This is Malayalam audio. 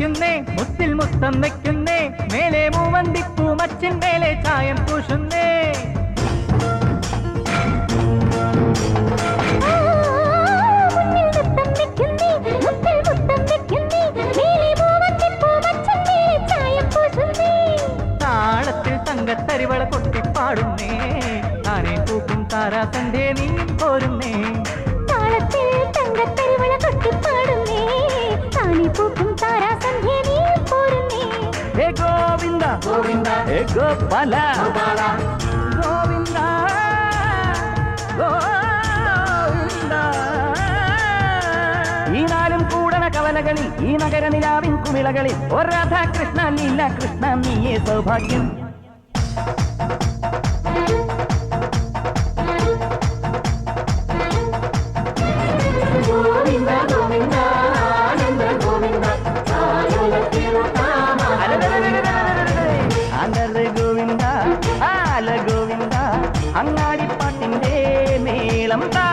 വയ്ക്കുന്നേ മുത്തിൽ മുത്തം വയ്ക്കുന്നേ മേലെ മൂവന്തിപ്പൂ മച്ചിൻ മേലെ ചായം പൂശുന്നേ താളത്തിൽ തങ്കത്തരിവള കൊട്ടിപ്പാടുന്നേ താനേ പൂക്കും താരാസന്ധേ നീ പോരുന്നേ താളത്തിൽ തങ്കത്തരിവള കൊട്ടിപ്പാടുന്നേ താനേ പൂക്കും താരാസന്ധേ നീ പോരുന്നേ ഹേ ഗോവിന്ദ ഗോവിന്ദ ഹേ ഗോപാല ഗോപാല ഗോവിന്ദ ഗോവിന്ദ ഈ നാലും കൂടണ കവലകളിൽ ഈ നഗര നിലാവിൻ കുമിളകളിൽ ഓ രാധാകൃഷ്ണ ലീല കൃഷ്ണ നീയേ സൗഭാഗ്യം ഗോവിന്ദ ആല ഗോവിന്ദ അങ്ങാടിപ്പാട്ടിന്റെ മേളം താ